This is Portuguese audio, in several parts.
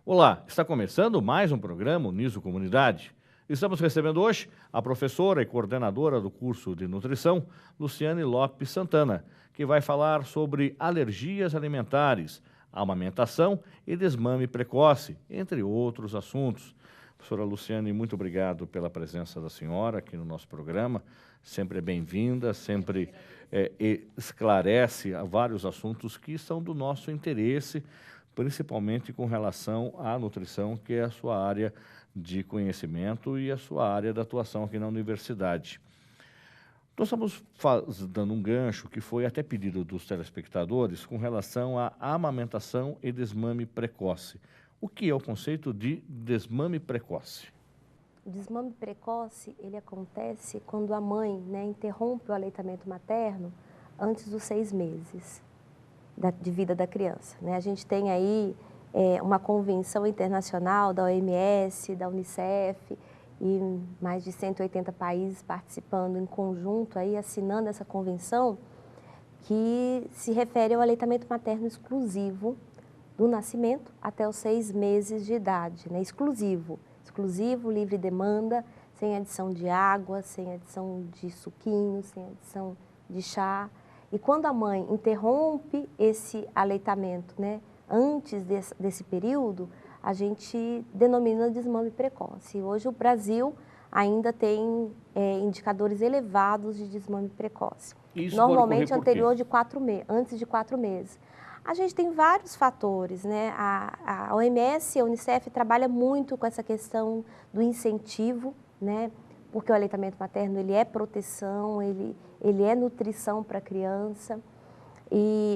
Olá, está começando mais um programa Uniso Comunidade. Estamos recebendo hoje a professora e coordenadora do curso de nutrição, Luciane Lopes Santana, que vai falar sobre alergias alimentares, amamentação e desmame precoce, entre outros assuntos. Professora Luciane, muito obrigado pela presença da senhora aqui no nosso programa. Sempre é bem-vinda, sempre esclarece vários assuntos que são do nosso interesse, principalmente com relação à nutrição, que é a sua área de conhecimento e a sua área de atuação aqui na universidade. Nós estamos dando um gancho que foi até pedido dos telespectadores com relação à amamentação e desmame precoce. O que é o conceito de desmame precoce? O desmame precoce, ele acontece quando a mãe, interrompe o aleitamento materno antes dos 6 meses de vida da criança. A gente tem aí uma convenção internacional da OMS, da Unicef, e mais de 180 países participando em conjunto, aí, assinando essa convenção, que se refere ao aleitamento materno exclusivo do nascimento até os 6 meses de idade, exclusivo, livre demanda, sem adição de água, sem adição de suquinho, sem adição de chá. E quando a mãe interrompe esse aleitamento, antes desse período, a gente denomina desmame precoce. Hoje o Brasil ainda tem indicadores elevados de desmame precoce. Isso normalmente pode ocorrer por quê? antes de 4 meses. A gente tem vários fatores, A OMS, a Unicef trabalha muito com essa questão do incentivo, porque o aleitamento materno ele é proteção, ele é nutrição para a criança.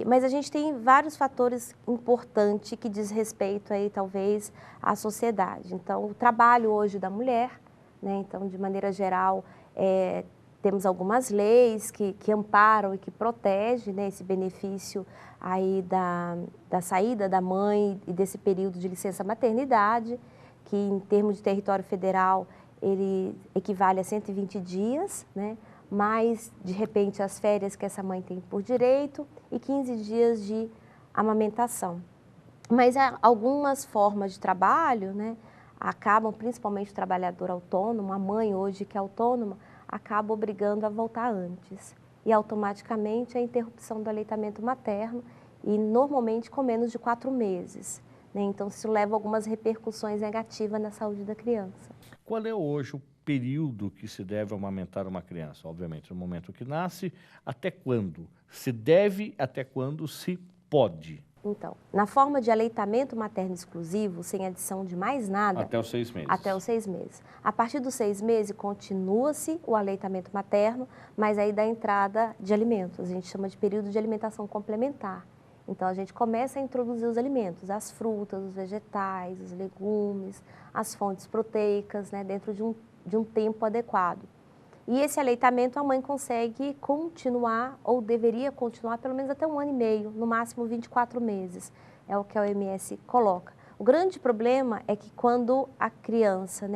Mas a gente tem vários fatores importantes que diz respeito aí, talvez, à sociedade. Então, o trabalho hoje da mulher, então, de maneira geral, temos algumas leis que amparam e que protegem esse benefício aí da saída da mãe e desse período de licença maternidade, que em termos de território federal ele equivale a 120 dias, mais de repente as férias que essa mãe tem por direito e 15 dias de amamentação. Mas algumas formas de trabalho, acabam, principalmente o trabalhador autônomo, a mãe hoje que é autônoma, acaba obrigando a voltar antes. E automaticamente a interrupção do aleitamento materno e normalmente com menos de 4 meses. Então isso leva a algumas repercussões negativas na saúde da criança. Qual é hoje o período que se deve amamentar uma criança? Obviamente, no momento que nasce, até quando se deve, até quando se pode? Então, na forma de aleitamento materno exclusivo, sem adição de mais nada... Até os 6 meses. Até os 6 meses. A partir dos 6 meses, continua-se o aleitamento materno, mas aí dá entrada de alimentos. A gente chama de período de alimentação complementar. Então, a gente começa a introduzir os alimentos, as frutas, os vegetais, os legumes, as fontes proteicas, dentro de um tempo adequado. E esse aleitamento a mãe consegue continuar, ou deveria continuar, pelo menos até 1 ano e meio, no máximo 24 meses, é o que a OMS coloca. O grande problema é que quando a criança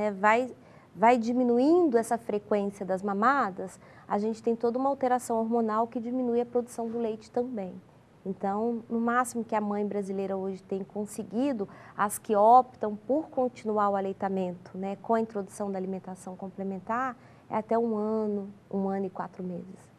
vai diminuindo essa frequência das mamadas, a gente tem toda uma alteração hormonal que diminui a produção do leite também. Então, no máximo que a mãe brasileira hoje tem conseguido, as que optam por continuar o aleitamento, com a introdução da alimentação complementar, é até 1 ano e 4 meses.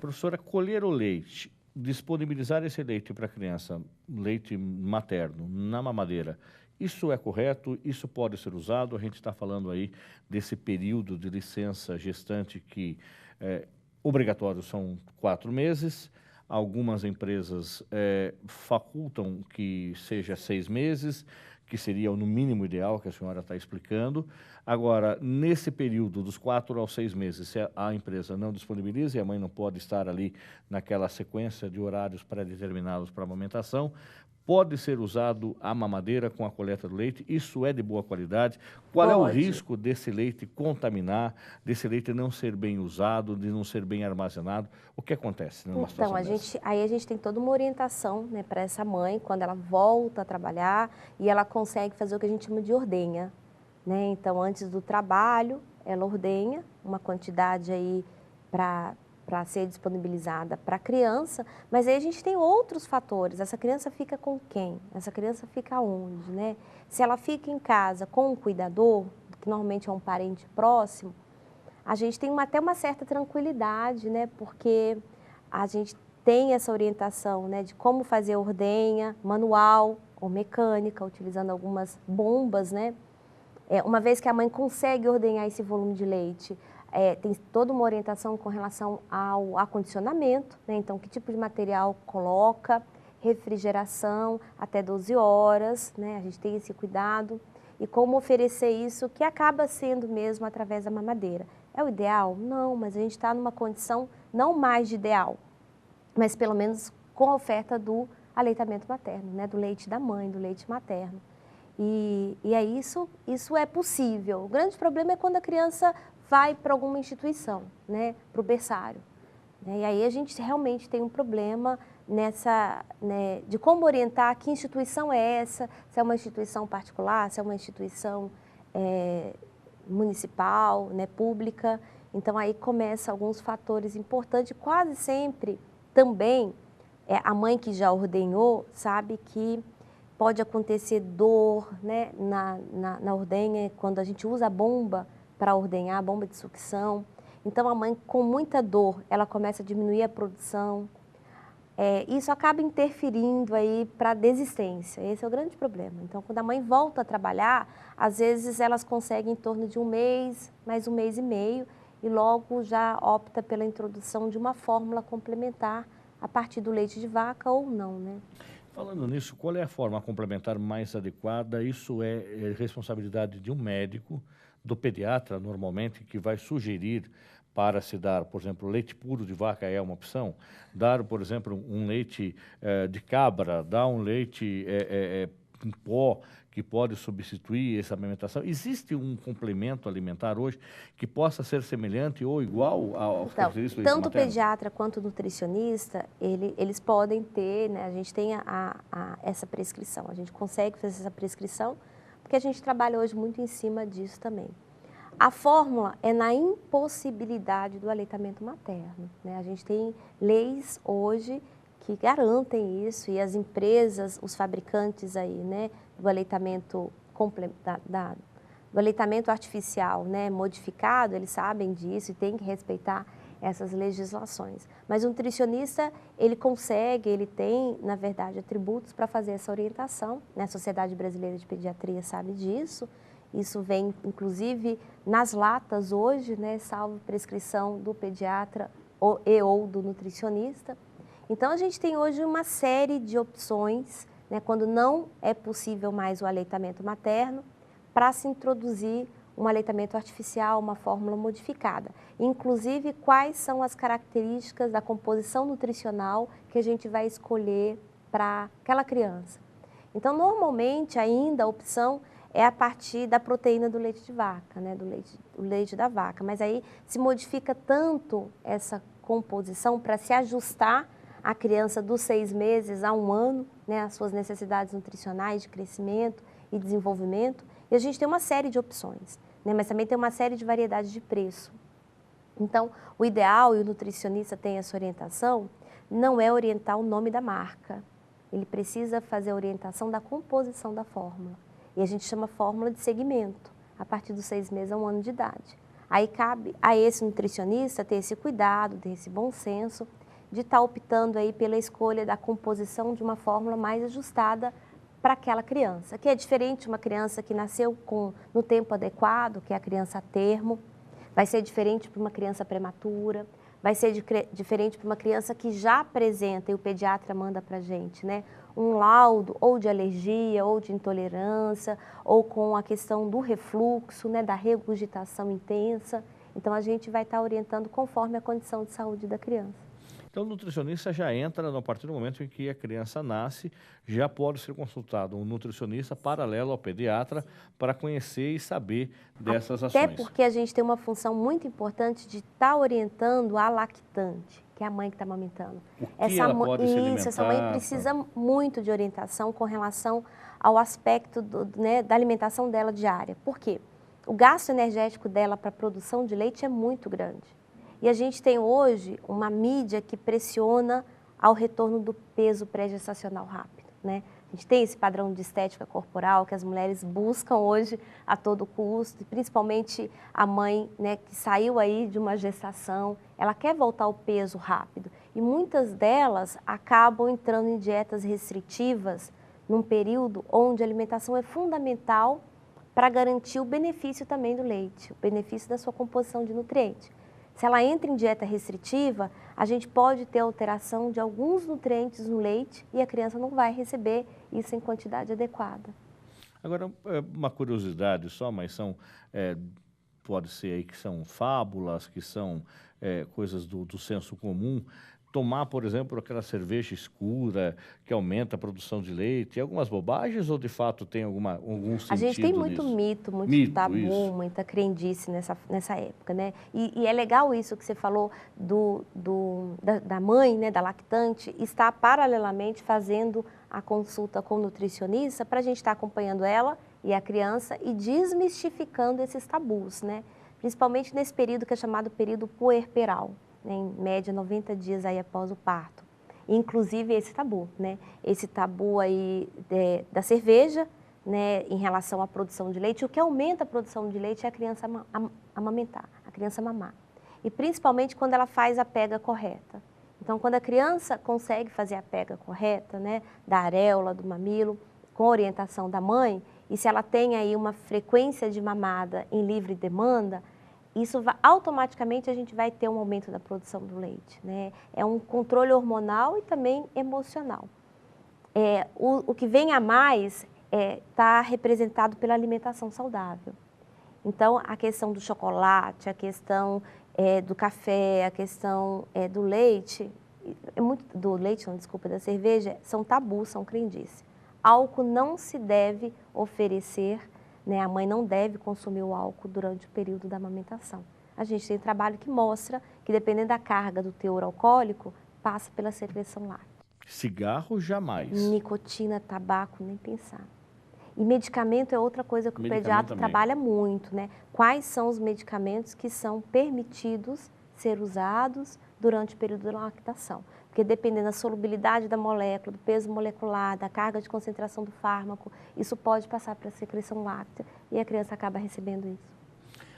Professora, colher o leite, disponibilizar esse leite para a criança, leite materno, na mamadeira, isso é correto? Isso pode ser usado? A gente está falando aí desse período de licença gestante que obrigatório são 4 meses, algumas empresas facultam que seja 6 meses, que seria o no mínimo ideal que a senhora está explicando. Agora, nesse período dos 4 aos 6 meses, se a empresa não disponibiliza e a mãe não pode estar ali naquela sequência de horários pré-determinados para a amamentação, pode ser usado a mamadeira com a coleta do leite? Isso é de boa qualidade? Qual é o risco desse leite contaminar, desse leite não ser bem usado, de não ser bem armazenado? O que acontece numa situação dessa? Aí a gente tem toda uma orientação para essa mãe, quando ela volta a trabalhar e ela consegue fazer o que a gente chama de ordenha. Então, antes do trabalho, ela ordenha uma quantidade aí para para ser disponibilizada para a criança, mas aí a gente tem outros fatores. Essa criança fica com quem? Essa criança fica onde, né? Se ela fica em casa com um cuidador, que normalmente é um parente próximo, a gente tem até uma certa tranquilidade, né? Porque a gente tem essa orientação, né, de como fazer a ordenha manual ou mecânica, utilizando algumas bombas, né? Uma vez que a mãe consegue ordenhar esse volume de leite, tem toda uma orientação com relação ao acondicionamento, né? Então, que tipo de material coloca, refrigeração até 12 horas, né? A gente tem esse cuidado. E como oferecer isso, que acaba sendo mesmo através da mamadeira. É o ideal? Não, mas a gente está numa condição não mais de ideal, mas pelo menos com a oferta do aleitamento materno, né? Do leite da mãe, do leite materno. E aí isso é possível. O grande problema é quando a criança vai para alguma instituição, né? Para o berçário. Né? E aí a gente realmente tem um problema nessa, né, de como orientar que instituição é essa, se é uma instituição particular, se é uma instituição municipal, né, pública. Então aí começam alguns fatores importantes, quase sempre também a mãe que já ordenhou sabe que pode acontecer dor, né, na ordenha, quando a gente usa a bomba para ordenhar, a bomba de sucção. Então a mãe com muita dor, ela começa a diminuir a produção. Isso acaba interferindo aí para a desistência, esse é o grande problema. Então, quando a mãe volta a trabalhar, às vezes elas conseguem em torno de um mês, mais um mês e meio, e logo já opta pela introdução de uma fórmula complementar a partir do leite de vaca ou não, né? Falando nisso, qual é a forma complementar mais adequada? Isso é responsabilidade de um médico, do pediatra, normalmente, que vai sugerir para se dar, por exemplo, leite puro de vaca é uma opção. Dar, por exemplo, um leite de cabra, dar um leite em pó que pode substituir essa alimentação. Existe um complemento alimentar hoje que possa ser semelhante ou igual aos característicos do leite tanto o materno? pediatra quanto o nutricionista, eles podem ter, né, a gente tem essa prescrição, a gente consegue fazer essa prescrição, porque a gente trabalha hoje muito em cima disso também. A fórmula é na impossibilidade do aleitamento materno, né? A gente tem leis hoje que garantem isso e as empresas, os fabricantes aí, né, do aleitamento do aleitamento artificial, né, modificado, eles sabem disso e têm que respeitar essas legislações. Mas o nutricionista, ele consegue, ele tem, na verdade, atributos para fazer essa orientação, né? A Sociedade Brasileira de Pediatria sabe disso. Isso vem, inclusive, nas latas hoje, né, salvo prescrição do pediatra ou do nutricionista. Então, a gente tem hoje uma série de opções, né, quando não é possível mais o aleitamento materno, para se introduzir um aleitamento artificial, uma fórmula modificada. Inclusive, quais são as características da composição nutricional que a gente vai escolher para aquela criança. Então, normalmente, ainda a opção é a partir da proteína do leite de vaca, né, do leite da vaca. Mas aí se modifica tanto essa composição para se ajustar à criança dos 6 meses a 1 ano, né, as suas necessidades nutricionais de crescimento e desenvolvimento. E a gente tem uma série de opções, né, mas também tem uma série de variedades de preço. Então, o ideal, e o nutricionista tem essa orientação, não é orientar o nome da marca. Ele precisa fazer a orientação da composição da fórmula. E a gente chama fórmula de segmento, a partir dos 6 meses a 1 ano de idade. Aí cabe a esse nutricionista ter esse cuidado, ter esse bom senso, de estar optando aí pela escolha da composição de uma fórmula mais ajustada para aquela criança, que é diferente de uma criança que nasceu no tempo adequado, que é a criança a termo, vai ser diferente para uma criança prematura, vai ser diferente para uma criança que já apresenta, e o pediatra manda para a gente, né, um laudo ou de alergia, ou de intolerância, ou com a questão do refluxo, né, da regurgitação intensa. Então, a gente vai estar orientando conforme a condição de saúde da criança. Então, o nutricionista já entra, a partir do momento em que a criança nasce, já pode ser consultado um nutricionista paralelo ao pediatra para conhecer e saber dessas ações. Até porque a gente tem uma função muito importante de estar orientando a lactante, que é a mãe que está amamentando. Ela pode se alimentar, essa mãe precisa muito de orientação com relação ao aspecto né, da alimentação dela diária. Por quê? O gasto energético dela para a produção de leite é muito grande. E a gente tem hoje uma mídia que pressiona ao retorno do peso pré-gestacional rápido, né? A gente tem esse padrão de estética corporal que as mulheres buscam hoje a todo custo, e principalmente a mãe, né, que saiu aí de uma gestação, ela quer voltar ao peso rápido. E muitas delas acabam entrando em dietas restritivas num período onde a alimentação é fundamental para garantir o benefício também do leite, o benefício da sua composição de nutrientes. Se ela entra em dieta restritiva, a gente pode ter alteração de alguns nutrientes no leite e a criança não vai receber isso em quantidade adequada. Agora, uma curiosidade só, mas pode ser aí que são fábulas, que são coisas do senso comum. Tomar, por exemplo, aquela cerveja escura que aumenta a produção de leite, algumas bobagens ou de fato tem algum sentido? A gente tem muito nisso? mito, muito tabu, muita crendice nessa época, né? E é legal isso que você falou da mãe, né, da lactante, estar paralelamente fazendo a consulta com o nutricionista para a gente estar acompanhando ela e a criança e desmistificando esses tabus, né? Principalmente nesse período que é chamado período puerperal, né, em média 90 dias aí após o parto. Inclusive esse tabu, né? Esse tabu aí da cerveja, né, em relação à produção de leite. O que aumenta a produção de leite é a criança amamentar, a criança mamar. E principalmente quando ela faz a pega correta. Então, quando a criança consegue fazer a pega correta, né, da areola, do mamilo, com orientação da mãe, e se ela tem aí uma frequência de mamada em livre demanda, isso automaticamente a gente vai ter um aumento da produção do leite, né? É um controle hormonal e também emocional. O que vem a mais está representado pela alimentação saudável. Então, a questão do chocolate, a questão do café, a questão do leite, da cerveja, são tabus, são crendice. Álcool não se deve oferecer, né? A mãe não deve consumir o álcool durante o período da amamentação. A gente tem trabalho que mostra que, dependendo da carga do teor alcoólico, passa pela secreção láctea. Cigarro, jamais. Nicotina, tabaco, nem pensar. E medicamento é outra coisa que o pediatra trabalha muito, né? Quais são os medicamentos que são permitidos ser usados durante o período da lactação? Porque dependendo da solubilidade da molécula, do peso molecular, da carga de concentração do fármaco, isso pode passar para a secreção láctea e a criança acaba recebendo isso.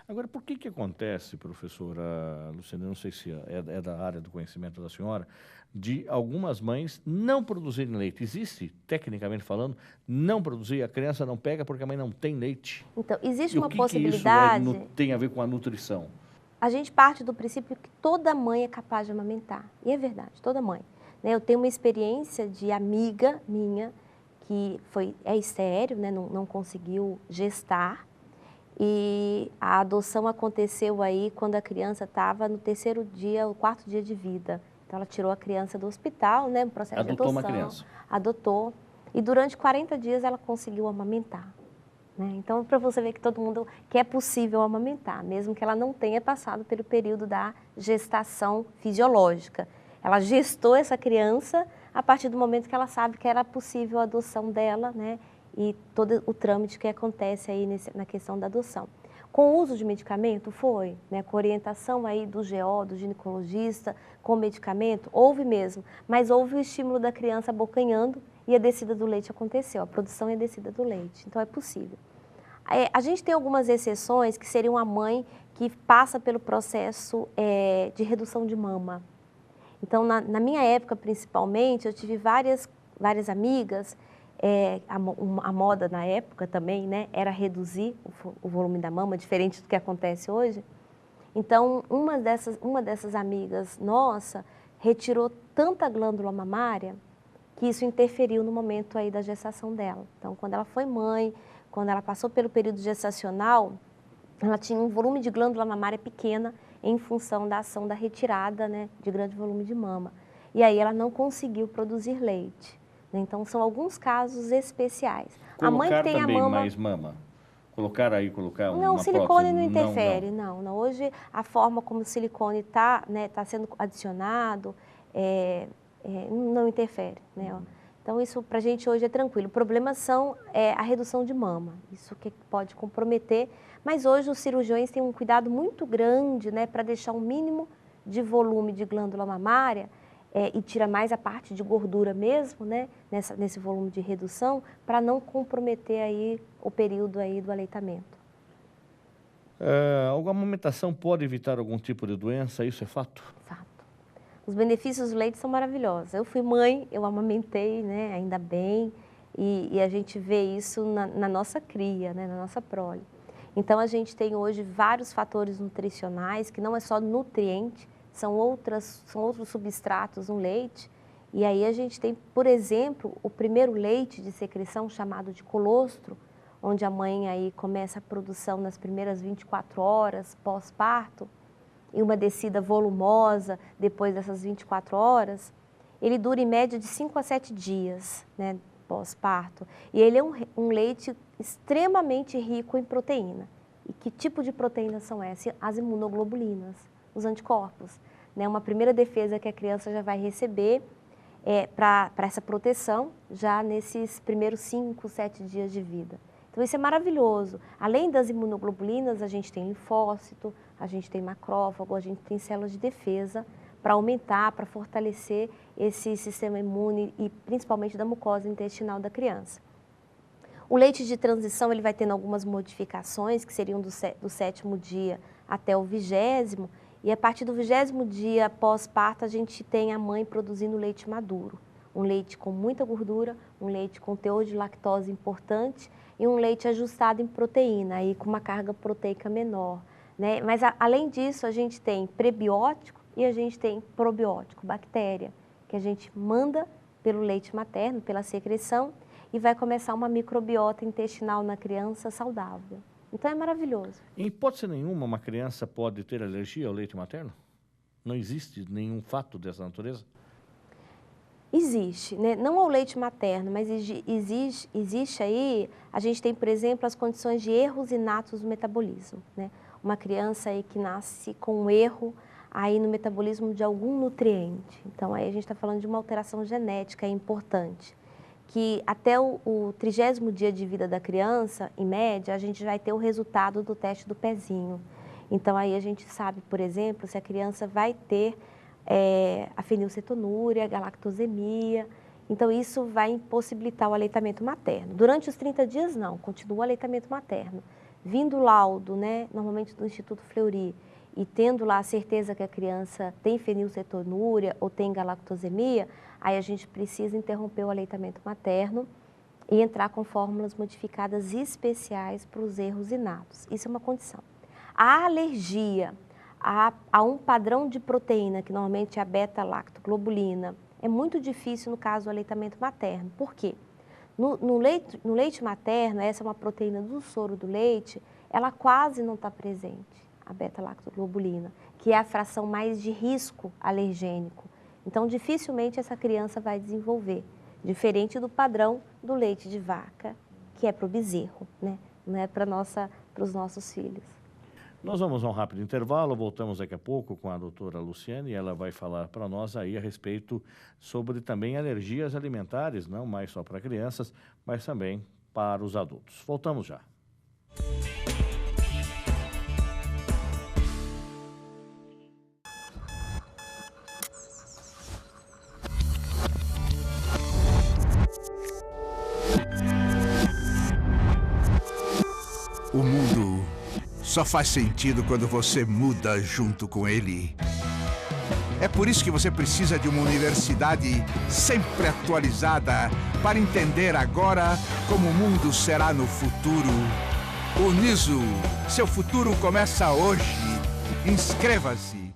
Agora, por que acontece, professora Luciana, não sei se é da área do conhecimento da senhora, de algumas mães não produzirem leite? Existe, tecnicamente falando, não produzir, a criança não pega porque a mãe não tem leite? Então, existe uma possibilidade... possibilidade... isso tem a ver com a nutrição? A gente parte do princípio que toda mãe é capaz de amamentar. E é verdade, toda mãe. Eu tenho uma experiência de amiga minha que é estéril, né, não conseguiu gestar. E a adoção aconteceu aí quando a criança estava no 3º dia, o 4º dia de vida. Então, ela tirou a criança do hospital, né, no processo de adoção. Adotou uma criança. Adotou. E durante 40 dias ela conseguiu amamentar. Né? Então, para você ver que todo mundo que é possível amamentar, mesmo que ela não tenha passado pelo período da gestação fisiológica. Ela gestou essa criança a partir do momento que ela sabe que era possível a adoção dela, né? E todo o trâmite que acontece aí na questão da adoção. Com o uso de medicamento, foi, né? Com orientação aí do GO, do ginecologista, com medicamento, houve mesmo, mas houve o estímulo da criança abocanhando e a descida do leite aconteceu, a produção e a descida do leite, então é possível. A gente tem algumas exceções que seriam a mãe que passa pelo processo de redução de mama. Então, na minha época, principalmente, eu tive várias amigas, a moda na época também, né, era reduzir o volume da mama, diferente do que acontece hoje. Então, uma dessas amigas nossa retirou tanta glândula mamária que isso interferiu no momento aí da gestação dela. Então, quando ela foi mãe, quando ela passou pelo período gestacional, ela tinha um volume de glândula mamária pequena em função da ação da retirada, né, de grande volume de mama. E aí ela não conseguiu produzir leite. Né? Então, são alguns casos especiais. Colocar a mãe que tem também a mama... mais mama? Colocar uma prótese? Não, o silicone não interfere, não. Hoje, a forma como o silicone está, né, sendo adicionado, não interfere, né? Então, isso para a gente hoje é tranquilo. O problema são a redução de mama, isso que pode comprometer, mas hoje os cirurgiões têm um cuidado muito grande, né, para deixar um mínimo de volume de glândula mamária e tira mais a parte de gordura mesmo, né, nesse volume de redução, para não comprometer aí o período aí do aleitamento. A amamentação pode evitar algum tipo de doença, isso é fato? Fato. Os benefícios do leite são maravilhosos. Eu fui mãe, eu amamentei, né, ainda bem, e a gente vê isso na nossa cria, né, na nossa prole. Então, a gente tem hoje vários fatores nutricionais, que não é só nutriente, são outros substratos no leite. E aí a gente tem, por exemplo, o primeiro leite de secreção chamado de colostro, onde a mãe aí começa a produção nas primeiras 24 horas pós-parto, e uma descida volumosa depois dessas 24 horas, ele dura em média de 5 a 7 dias, né, pós-parto. E ele é um leite extremamente rico em proteína. E que tipo de proteínas são essas? As imunoglobulinas, os anticorpos. Né? Uma primeira defesa que a criança já vai receber para essa proteção já nesses primeiros 5, 7 dias de vida. Então isso é maravilhoso. Além das imunoglobulinas, a gente tem linfócito, a gente tem macrófago, a gente tem células de defesa para aumentar, para fortalecer esse sistema imune e principalmente da mucosa intestinal da criança. O leite de transição ele vai tendo algumas modificações, que seriam do 7º dia até o 20º, e a partir do 20º dia pós-parto a gente tem a mãe produzindo leite maduro. Um leite com muita gordura, um leite com teor de lactose importante e um leite ajustado em proteína, aí com uma carga proteica menor. Né? Mas além disso a gente tem prebiótico e a gente tem probiótico, bactéria, que a gente manda pelo leite materno, pela secreção, e vai começar uma microbiota intestinal na criança saudável. Então é maravilhoso. Em hipótese nenhuma, uma criança pode ter alergia ao leite materno? Não existe nenhum fato dessa natureza? Existe, né? Não ao leite materno, mas existe aí, a gente tem, por exemplo, as condições de erros inatos do metabolismo. Né? Uma criança aí que nasce com um erro aí no metabolismo de algum nutriente. Então aí a gente está falando de uma alteração genética importante. Que até o 30º dia de vida da criança, em média, a gente vai ter o resultado do teste do pezinho. Então, aí a gente sabe, por exemplo, se a criança vai ter a fenilcetonúria, a galactosemia. Então, isso vai impossibilitar o aleitamento materno. Durante os 30 dias, não, continua o aleitamento materno. Vindo o laudo, né, normalmente do Instituto Fleury, e tendo lá a certeza que a criança tem fenilcetonúria ou tem galactosemia, aí a gente precisa interromper o aleitamento materno e entrar com fórmulas modificadas especiais para os erros inatos. Isso é uma condição. A alergia a um padrão de proteína, que normalmente é a beta-lactoglobulina, é muito difícil no caso do aleitamento materno. Por quê? No leite materno, essa é uma proteína do soro do leite, ela quase não está presente, a beta-lactoglobulina, que é a fração mais de risco alergênico. Então, dificilmente essa criança vai desenvolver, diferente do padrão do leite de vaca, que é para o bezerro, né? Não é para os nossos filhos. Nós vamos a um rápido intervalo, voltamos daqui a pouco com a doutora Luciane, e ela vai falar para nós aí a respeito sobre também alergias alimentares, não mais só para crianças, mas também para os adultos. Voltamos já. O mundo só faz sentido quando você muda junto com ele. É por isso que você precisa de uma universidade sempre atualizada para entender agora como o mundo será no futuro. Uniso, seu futuro começa hoje. Inscreva-se.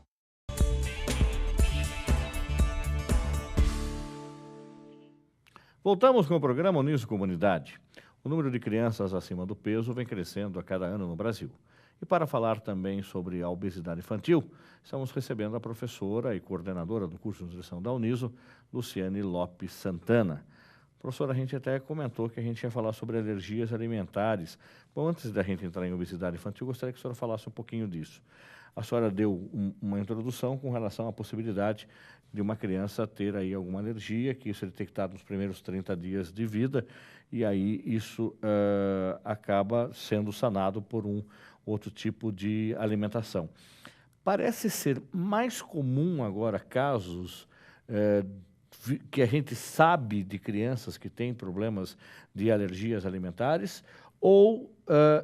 Voltamos com o programa Uniso Comunidade. O número de crianças acima do peso vem crescendo a cada ano no Brasil. E para falar também sobre a obesidade infantil, estamos recebendo a professora e coordenadora do curso de nutrição da Uniso, Luciane Lopes Santana. Professora, a gente até comentou que a gente ia falar sobre alergias alimentares. Bom, antes da gente entrar em obesidade infantil, gostaria que a senhora falasse um pouquinho disso. A senhora deu uma introdução com relação à possibilidade de uma criança ter aí alguma alergia, que isso é detectado nos primeiros 30 dias de vida, e aí isso acaba sendo sanado por um outro tipo de alimentação. parece ser mais comum agora casos que a gente sabe de crianças que têm problemas de alergias alimentares ou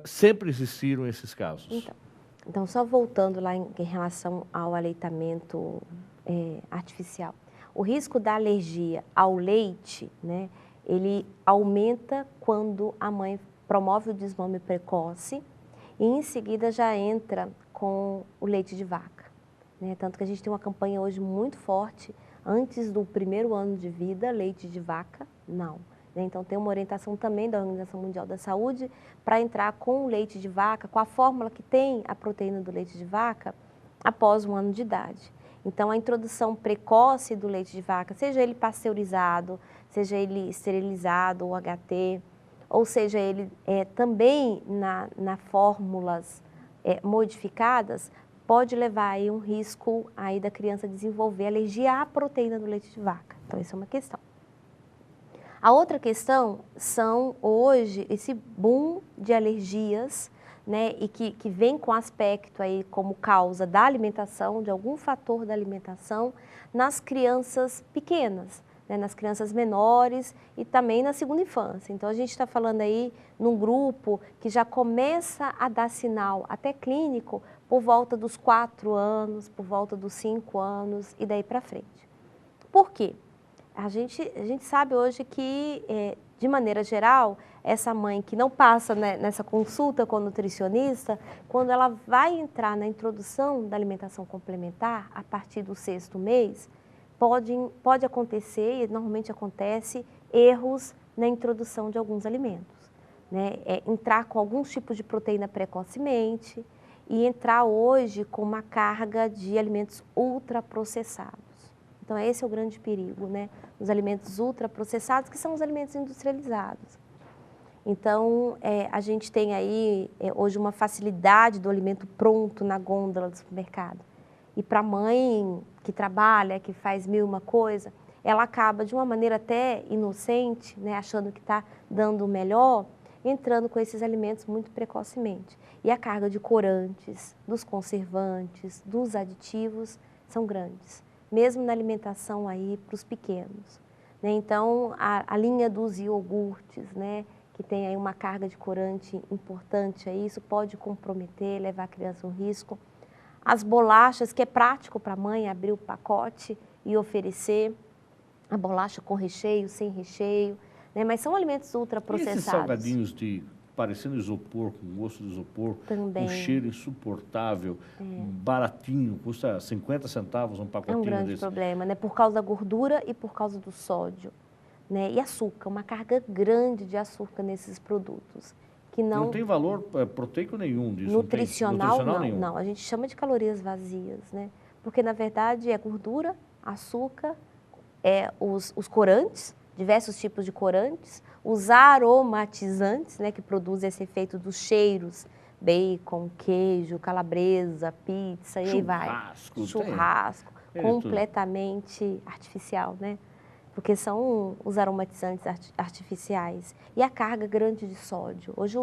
sempre existiram esses casos? Então, só voltando lá em relação ao aleitamento artificial. O risco da alergia ao leite, né, ele aumenta quando a mãe promove o desmame precoce e em seguida já entra com o leite de vaca, né? Tanto que a gente tem uma campanha hoje muito forte, antes do 1º ano de vida, leite de vaca, não. Então, tem uma orientação também da Organização Mundial da Saúde para entrar com o leite de vaca, com a fórmula que tem a proteína do leite de vaca, após 1 ano de idade. Então, a introdução precoce do leite de vaca, seja ele pasteurizado, seja ele esterilizado ou HT, ou seja ele também na fórmulas modificadas, pode levar aí um risco aí da criança desenvolver alergia à proteína do leite de vaca. Então, isso é uma questão. A outra questão são, hoje, esse boom de alergias, né, e que vem com aspecto aí como causa da alimentação, de algum fator da alimentação, nas crianças pequenas, né, nas crianças menores e também na segunda infância. Então, a gente está falando aí num grupo que já começa a dar sinal até clínico por volta dos 4 anos, por volta dos 5 anos e daí para frente. Por quê? A gente sabe hoje que, de maneira geral, essa mãe que não passa, né, nessa consulta com o nutricionista, quando ela vai entrar na introdução da alimentação complementar, a partir do 6º mês, pode acontecer, e normalmente acontece, erros na introdução de alguns alimentos, né? Entrar com alguns tipos de proteína precocemente e entrar hoje com uma carga de alimentos ultraprocessados. Então, esse é o grande perigo, né? Os alimentos ultraprocessados, que são os alimentos industrializados. Então, a gente tem aí, hoje, uma facilidade do alimento pronto na gôndola do supermercado. E para a mãe que trabalha, que faz 1001 coisa, ela acaba, de uma maneira até inocente, né, achando que está dando o melhor, entrando com esses alimentos muito precocemente. E a carga de corantes, dos conservantes, dos aditivos, são grandes, mesmo na alimentação aí para os pequenos, né? Então, a linha dos iogurtes, né, que tem aí uma carga de corante importante, aí, isso pode comprometer, levar a criança a um risco. As bolachas, que é prático para a mãe abrir o pacote e oferecer a bolacha com recheio, sem recheio, né? Mas são alimentos ultraprocessados. E esses salgadinhos parecendo isopor, com gosto de isopor, também, um cheiro insuportável, baratinho, custa 50 centavos um pacotinho desse. É um grande problema, né? Por causa da gordura e por causa do sódio, né? E açúcar, uma carga grande de açúcar nesses produtos. Que não tem valor proteico nenhum disso? Nutricional, Nutricional nenhum. Não. A gente chama de calorias vazias, né? Porque, na verdade, é gordura, açúcar, os corantes, diversos tipos de corantes, os aromatizantes, né, que produzem esse efeito dos cheiros, bacon, queijo, calabresa, pizza, e aí vai. Churrasco, completamente artificial, né? Porque são os aromatizantes artificiais. E a carga grande de sódio. Hoje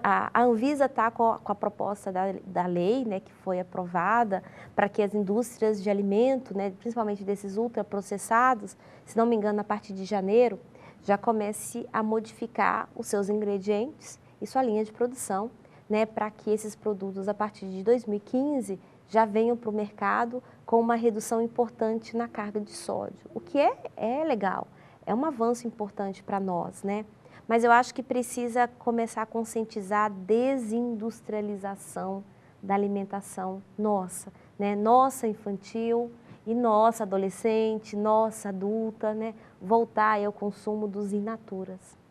a Anvisa está com a proposta da lei, né, que foi aprovada, para que as indústrias de alimento, né, principalmente desses ultraprocessados, se não me engano, a partir de janeiro, já comece a modificar os seus ingredientes e sua linha de produção, né, para que esses produtos, a partir de 2015, já venham para o mercado com uma redução importante na carga de sódio, o que é legal, é um avanço importante para nós, né? Mas eu acho que precisa começar a conscientizar a desindustrialização da alimentação nossa, né? Nossa infantil e nossa adolescente, nossa adulta, né? Voltar ao consumo dos in naturas.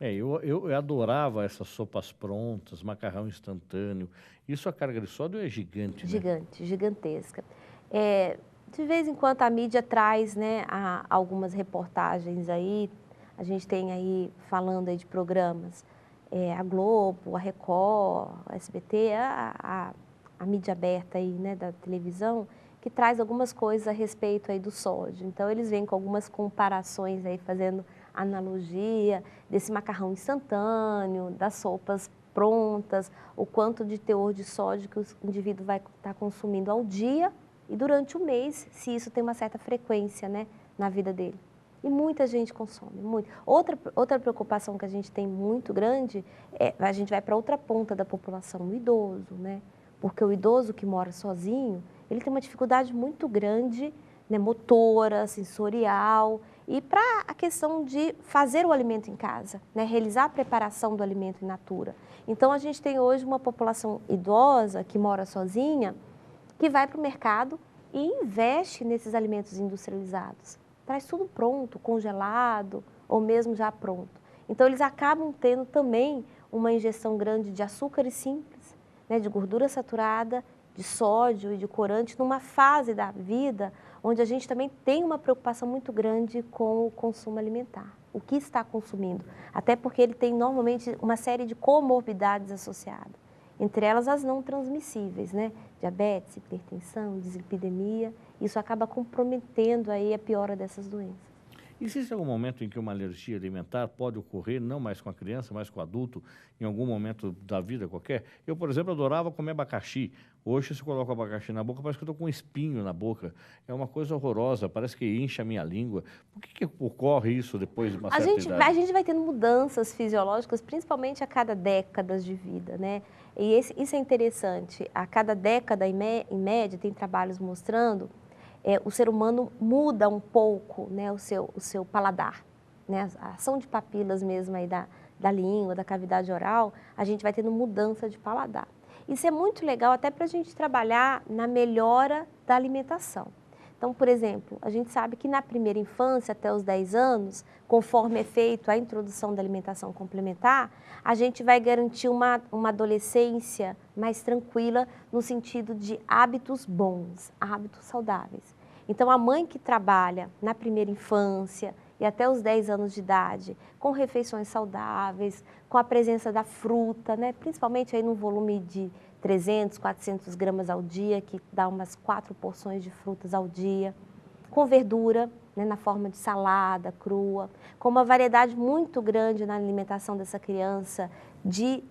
Eu adorava essas sopas prontas, macarrão instantâneo. Isso, a carga de sódio é gigante, né? Gigante, gigantesca. De vez em quando a mídia traz, né, algumas reportagens aí, a gente tem aí, falando aí de programas, a Globo, a Record, a SBT, a mídia aberta aí, né, da televisão, que traz algumas coisas a respeito aí do sódio. Então, eles vêm com algumas comparações aí, fazendo analogia desse macarrão instantâneo, das sopas prontas, o quanto de teor de sódio que o indivíduo vai estar consumindo ao dia e durante o mês, se isso tem uma certa frequência, né, na vida dele. E muita gente consome, muito. Outra preocupação que a gente tem muito grande é, a gente vai para outra ponta da população, o idoso, né? Porque o idoso que mora sozinho, ele tem uma dificuldade muito grande, né, motora, sensorial, e para a questão de fazer o alimento em casa, né, realizar a preparação do alimento in natura. Então, a gente tem hoje uma população idosa que mora sozinha, que vai para o mercado e investe nesses alimentos industrializados. Traz tudo pronto, congelado ou mesmo já pronto. Então, eles acabam tendo também uma ingestão grande de açúcares simples, né, de gordura saturada, de sódio e de corante, numa fase da vida onde a gente também tem uma preocupação muito grande com o consumo alimentar. O que está consumindo? Até porque ele tem normalmente uma série de comorbidades associadas. Entre elas as não transmissíveis, né? Diabetes, hipertensão, dislipidemia. Isso acaba comprometendo aí a piora dessas doenças. Existe algum momento em que uma alergia alimentar pode ocorrer, não mais com a criança, mas com o adulto, em algum momento da vida qualquer? Eu, por exemplo, adorava comer abacaxi. Hoje, se eu coloco abacaxi na boca, parece que eu estou com um espinho na boca. É uma coisa horrorosa, parece que incha a minha língua. Por que ocorre isso depois de uma certa idade? A gente vai tendo mudanças fisiológicas, principalmente a cada década de vida, né? E isso é interessante. A cada década, em média, tem trabalhos mostrando o ser humano muda um pouco, né, o seu paladar, né, a ação de papilas mesmo aí da língua, da cavidade oral, a gente vai tendo mudança de paladar. Isso é muito legal até para a gente trabalhar na melhora da alimentação. Então, por exemplo, a gente sabe que na primeira infância, até os 10 anos, conforme é feito a introdução da alimentação complementar, a gente vai garantir uma adolescência mais tranquila no sentido de hábitos bons, hábitos saudáveis. Então, a mãe que trabalha na primeira infância e até os 10 anos de idade, com refeições saudáveis, com a presença da fruta, né, principalmente aí no volume de 300, 400 gramas ao dia, que dá umas 4 porções de frutas ao dia, com verdura, né, na forma de salada, crua, com uma variedade muito grande na alimentação dessa criança de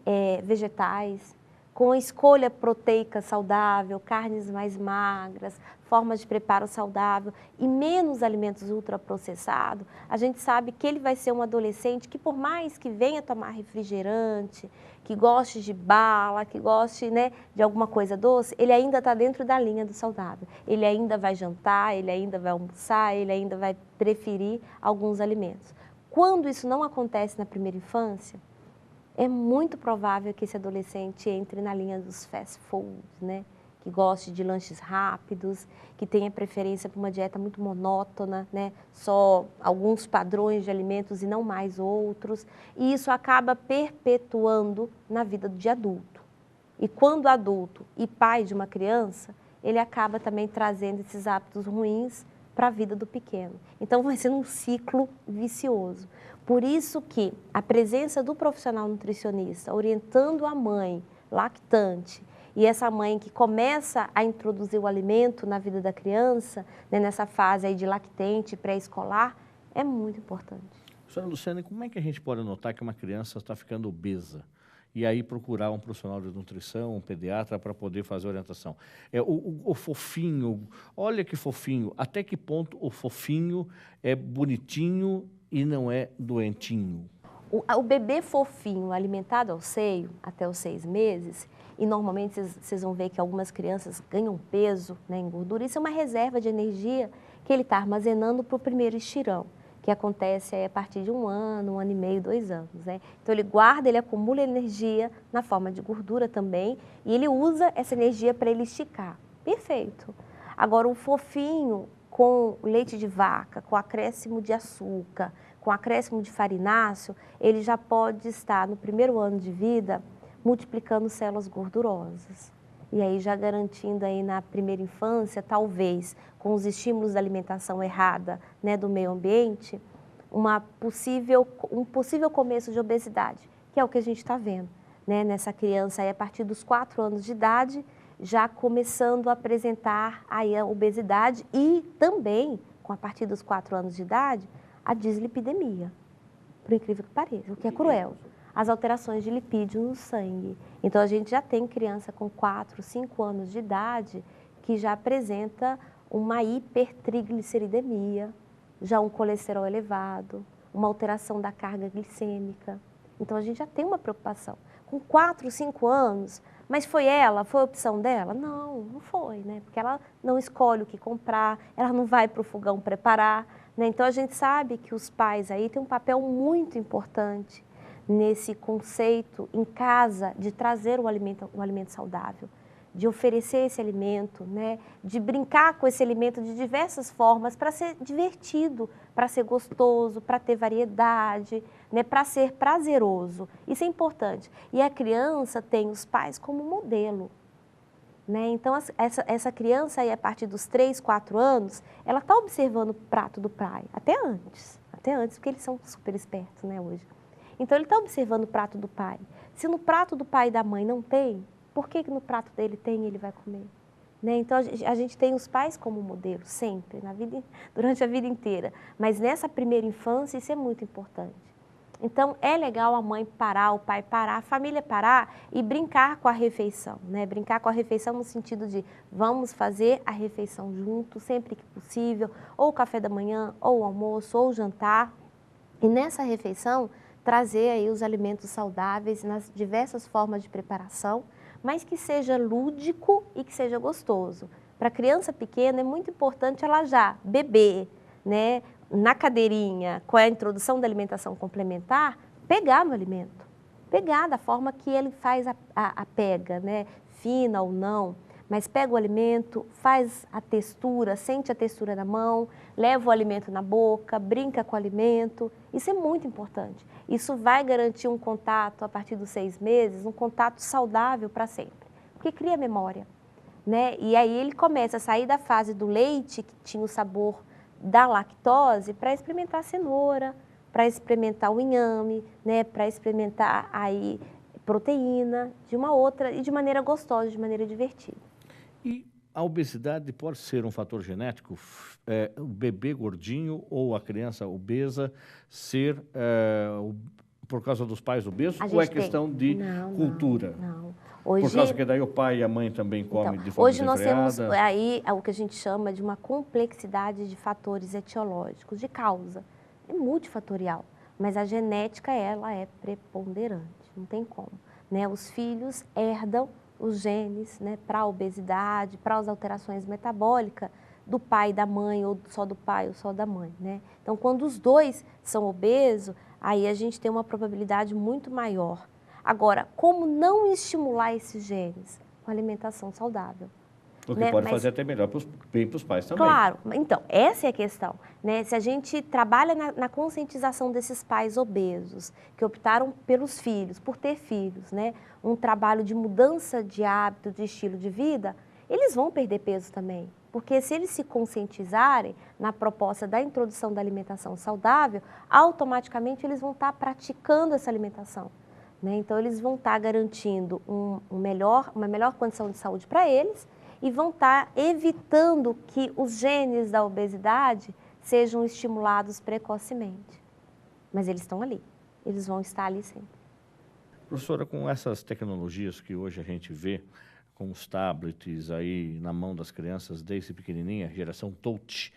vegetais, com escolha proteica saudável, carnes mais magras, formas de preparo saudável e menos alimentos ultraprocessados, a gente sabe que ele vai ser um adolescente que, por mais que venha tomar refrigerante, que goste de bala, que goste, né, de alguma coisa doce, ele ainda está dentro da linha do saudável. Ele ainda vai jantar, ele ainda vai almoçar, ele ainda vai preferir alguns alimentos. Quando isso não acontece na primeira infância, é muito provável que esse adolescente entre na linha dos fast foods, né? Que goste de lanches rápidos, que tenha preferência por uma dieta muito monótona, né? Só alguns padrões de alimentos e não mais outros. E isso acaba perpetuando na vida de adulto. E quando adulto e pai de uma criança, ele acaba também trazendo esses hábitos ruins para a vida do pequeno. Então, vai sendo um ciclo vicioso. Por isso que a presença do profissional nutricionista orientando a mãe lactante e essa mãe que começa a introduzir o alimento na vida da criança, né, nessa fase aí de lactente, pré-escolar, é muito importante. Senhora Luciane, como é que a gente pode notar que uma criança está ficando obesa? E aí procurar um profissional de nutrição, um pediatra, para poder fazer orientação. O fofinho, olha que fofinho, até que ponto o fofinho é bonitinho e não é doentinho? O bebê fofinho alimentado ao seio, até os 6 meses, e normalmente vocês vão ver que algumas crianças ganham peso, né, em gordura, isso é uma reserva de energia que ele está armazenando para o primeiro estirão, que acontece aí a partir de 1 ano e meio, 2 anos, né? Então ele guarda, ele acumula energia na forma de gordura também e ele usa essa energia para ele esticar. Perfeito. Agora o fofinho com leite de vaca, com acréscimo de açúcar, com acréscimo de farináceo, ele já pode estar no primeiro ano de vida multiplicando células gordurosas. E aí já garantindo aí na primeira infância, talvez, com os estímulos da alimentação errada, né, do meio ambiente, um possível começo de obesidade, que é o que a gente está vendo, né, nessa criança aí a partir dos 4 anos de idade, já começando a apresentar aí a obesidade e também, a partir dos 4 anos de idade, a dislipidemia, por incrível que pareça, o que é cruel. as alterações de lipídio no sangue. Então, a gente já tem criança com 4, 5 anos de idade que já apresenta uma hipertrigliceridemia, já um colesterol elevado, uma alteração da carga glicêmica. Então, a gente já tem uma preocupação. Com 4, 5 anos, mas foi ela? Foi a opção dela? Não, não foi, né? Porque ela não escolhe o que comprar, ela não vai para o fogão preparar, né? Então, a gente sabe que os pais aí têm um papel muito importante nesse conceito em casa de trazer o alimento saudável, de oferecer esse alimento, né? De brincar com esse alimento de diversas formas para ser divertido, para ser gostoso, para ter variedade, né? Para ser prazeroso. Isso é importante. E a criança tem os pais como modelo, né? Então, essa criança aí, a partir dos 3, 4 anos, ela está observando o prato do pai, até antes, porque eles são super espertos, né, hoje. Então, ele está observando o prato do pai. Se no prato do pai e da mãe não tem, por que no prato dele tem e ele vai comer? Né? Então, a gente tem os pais como modelo, sempre, durante a vida inteira. Mas nessa primeira infância, isso é muito importante. Então, é legal a mãe parar, o pai parar, a família parar e brincar com a refeição. Né? Brincar com a refeição no sentido de vamos fazer a refeição junto, sempre que possível, ou o café da manhã, ou o almoço, ou o jantar. E nessa refeição, trazer aí os alimentos saudáveis nas diversas formas de preparação, mas que seja lúdico e que seja gostoso. Para a criança pequena é muito importante ela já beber, né, na cadeirinha, com a introdução da alimentação complementar, pegar no alimento, pegar da forma que ele faz a pega, né, fina ou não, mas pega o alimento, faz a textura, sente a textura na mão, leva o alimento na boca, brinca com o alimento. Isso é muito importante. Isso vai garantir um contato, a partir dos 6 meses, um contato saudável para sempre, porque cria memória, né? E aí ele começa a sair da fase do leite, que tinha o sabor da lactose, para experimentar a cenoura, para experimentar o inhame, né? Para experimentar aí proteína de uma outra e de maneira gostosa, de maneira divertida. E a obesidade pode ser um fator genético? O bebê gordinho ou a criança obesa ser por causa dos pais obesos? Ou é questão de cultura? Não. Hoje, por causa que daí o pai e a mãe também comem de forma hoje nós temos aí o que a gente chama de uma complexidade de fatores etiológicos, de causa. É multifatorial, mas a genética ela é preponderante, não tem como. Né? Os filhos herdam os genes, né, para a obesidade, para as alterações metabólicas do pai e da mãe, ou só do pai ou só da mãe. Né? Então, quando os dois são obesos, aí a gente tem uma probabilidade muito maior. Agora, como não estimular esses genes? Com alimentação saudável. O que pode fazer até melhor bem para os pais também. Claro, então, essa é a questão. Né? Se a gente trabalha na conscientização desses pais obesos, que optaram pelos filhos, por ter filhos, né? Um trabalho de mudança de hábito, de estilo de vida, eles vão perder peso também. Porque se eles se conscientizarem na proposta da introdução da alimentação saudável, automaticamente eles vão estar praticando essa alimentação. Né? Então, eles vão estar garantindo uma melhor condição de saúde para eles, e vão estar evitando que os genes da obesidade sejam estimulados precocemente. Mas eles estão ali, eles vão estar ali sempre. Professora, com essas tecnologias que hoje a gente vê, com os tablets aí na mão das crianças desde pequenininha, geração touch,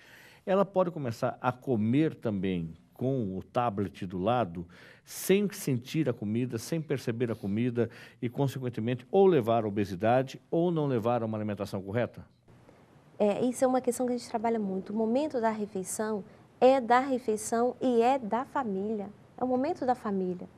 ela pode começar a comer também com o tablet do lado, sem sentir a comida, sem perceber a comida e, consequentemente, ou levar a obesidade ou não levar a uma alimentação correta? Isso é uma questão que a gente trabalha muito. O momento da refeição é da refeição e é da família. É o momento da família.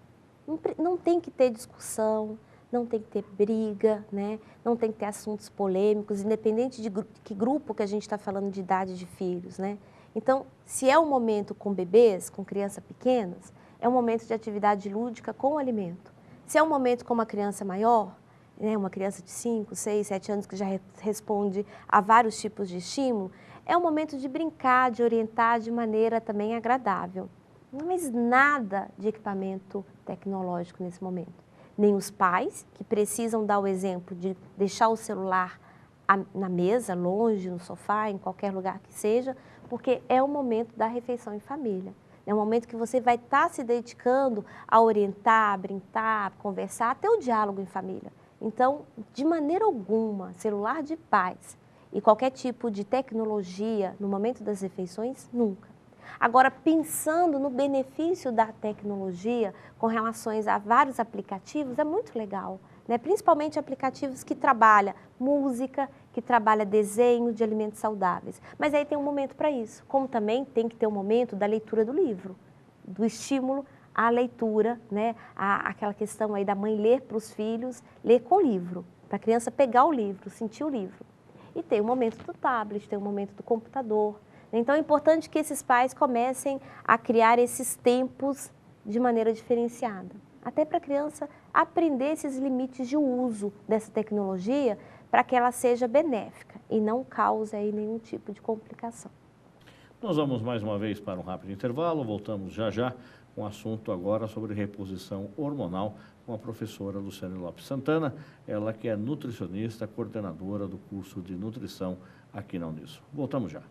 Não tem que ter discussão, não tem que ter briga, né? Não tem que ter assuntos polêmicos, independente de que grupo que a gente está falando de idade de filhos, né? Então, se é um momento com bebês, com crianças pequenas, é um momento de atividade lúdica com o alimento. Se é um momento com uma criança maior, né, uma criança de 5, 6, 7 anos que já responde a vários tipos de estímulo, é um momento de brincar, de orientar de maneira também agradável. Não é mais nada de equipamento tecnológico nesse momento. Nem os pais, que precisam dar o exemplo de deixar o celular na mesa, longe, no sofá, em qualquer lugar que seja, porque é o momento da refeição em família. É um momento que você vai estar se dedicando a orientar, a brincar, a conversar, até o diálogo em família. Então, de maneira alguma, celular de pais e qualquer tipo de tecnologia no momento das refeições, nunca. Agora, pensando no benefício da tecnologia com relações a vários aplicativos, é muito legal, né? Principalmente aplicativos que trabalham música, que trabalham desenho de alimentos saudáveis. Mas aí tem um momento para isso, como também tem que ter um momento da leitura do livro, do estímulo à leitura, né? Aquela questão aí da mãe ler para os filhos, ler com o livro, para a criança pegar o livro, sentir o livro. E tem o momento do tablet, tem o momento do computador. Então é importante que esses pais comecem a criar esses tempos de maneira diferenciada. Até para a criança aprender esses limites de uso dessa tecnologia para que ela seja benéfica e não cause aí nenhum tipo de complicação. Nós vamos mais uma vez para um rápido intervalo, voltamos já já com o assunto agora sobre reposição hormonal com a professora Luciane Lopes Santana, ela que é nutricionista, coordenadora do curso de nutrição aqui na Uniso. Voltamos já.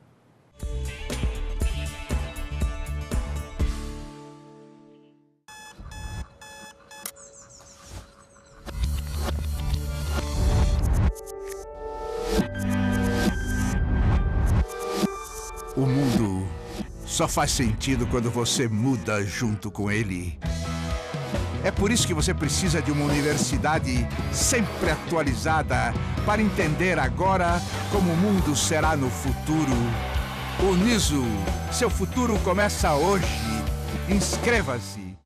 O mundo só faz sentido quando você muda junto com ele. É por isso que você precisa de uma universidade sempre atualizada para entender agora como o mundo será no futuro. Uniso, seu futuro começa hoje. Inscreva-se.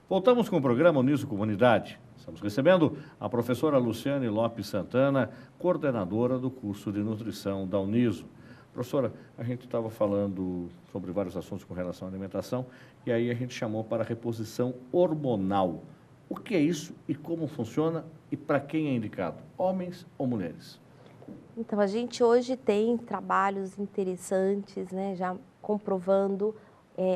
Voltamos com o programa Uniso Comunidade. Estamos recebendo a professora Luciane Lopes Santana, coordenadora do curso de nutrição da Uniso. Professora, a gente estava falando sobre vários assuntos com relação à alimentação e aí a gente chamou para a reposição hormonal. O que é isso e como funciona e para quem é indicado, homens ou mulheres? Então, a gente hoje tem trabalhos interessantes, né, já comprovando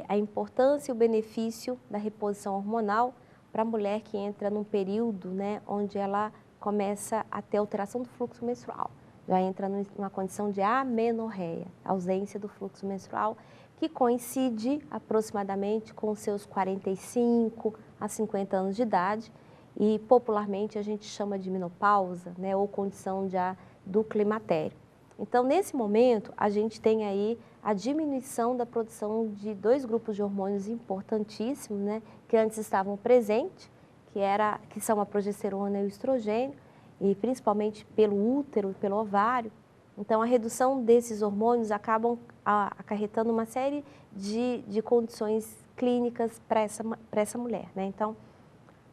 a importância e o benefício da reposição hormonal para a mulher que entra num período, né, onde ela começa a ter alteração do fluxo menstrual. Já entra numa condição de amenorreia, ausência do fluxo menstrual, que coincide aproximadamente com os seus 45 a 50 anos de idade e popularmente a gente chama de menopausa, né, ou condição já do climatério. Então, nesse momento, a gente tem aí a diminuição da produção de dois grupos de hormônios importantíssimos, né, que antes estavam presentes, que são a progesterona e o estrogênio, e principalmente pelo útero e pelo ovário. Então, a redução desses hormônios acabam acarretando uma série de condições clínicas para essa mulher, né? Então,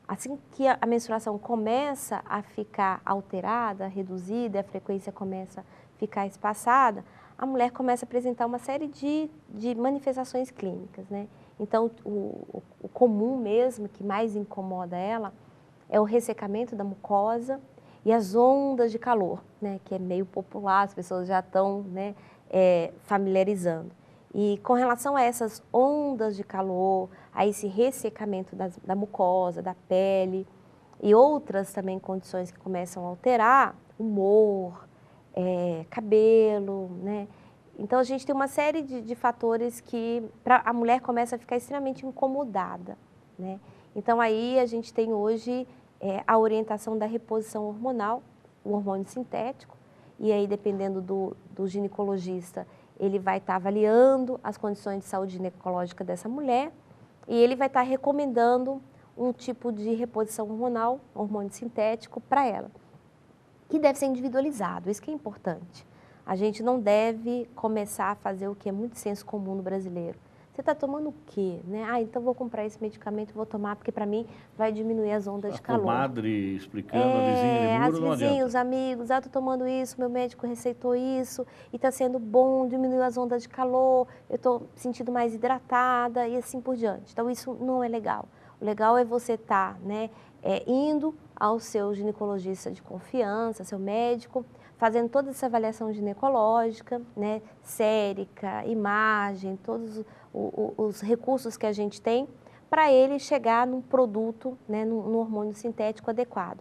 assim que a menstruação começa a ficar alterada, reduzida, a frequência começa a ficar espaçada, a mulher começa a apresentar uma série de manifestações clínicas, né? Então, o comum mesmo, que mais incomoda ela, é o ressecamento da mucosa e as ondas de calor, né? Que é meio popular, as pessoas já estão, né, familiarizando. E com relação a essas ondas de calor, a esse ressecamento da mucosa, da pele e outras também condições que começam a alterar, humor, cabelo, né? Então, a gente tem uma série de fatores que a mulher começa a ficar extremamente incomodada, né? Então, aí a gente tem hoje a orientação da reposição hormonal, o hormônio sintético, e aí dependendo do ginecologista, ele vai estar avaliando as condições de saúde ginecológica dessa mulher e ele vai estar recomendando um tipo de reposição hormonal, hormônio sintético, para ela, que deve ser individualizado, isso que é importante. A gente não deve começar a fazer o que é muito senso comum no brasileiro. Você está tomando o quê? Né? Então vou comprar esse medicamento e vou tomar, porque para mim vai diminuir as ondas de calor. A comadre explicando, a vizinha de muro, não adianta. Os amigos, estou tomando isso, meu médico receitou isso, e está sendo bom, diminuiu as ondas de calor, eu estou me sentindo mais hidratada e assim por diante. Então isso não é legal. O legal é você estar, né, indo ao seu ginecologista de confiança, seu médico, fazendo toda essa avaliação ginecológica, né, sérica, imagem, todos os recursos que a gente tem para ele chegar num produto, né, num hormônio sintético adequado.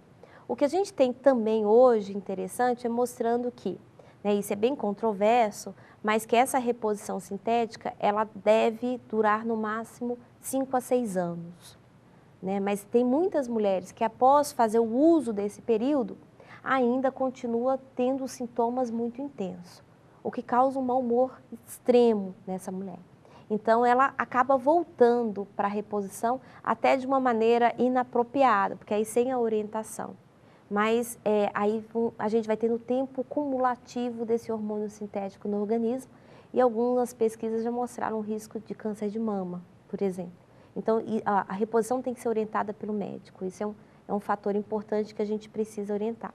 O que a gente tem também hoje interessante é mostrando que né, isso é bem controverso, mas que essa reposição sintética, ela deve durar no máximo 5 a 6 anos. Né? Mas tem muitas mulheres que após fazer o uso desse período, ainda continua tendo sintomas muito intensos, o que causa um mau humor extremo nessa mulher. Então, ela acaba voltando para a reposição até de uma maneira inapropriada, porque aí sem a orientação. Mas aí a gente vai tendo tempo cumulativo desse hormônio sintético no organismo e algumas pesquisas já mostraram o risco de câncer de mama, por exemplo. Então, a reposição tem que ser orientada pelo médico, isso é um fator importante que a gente precisa orientar.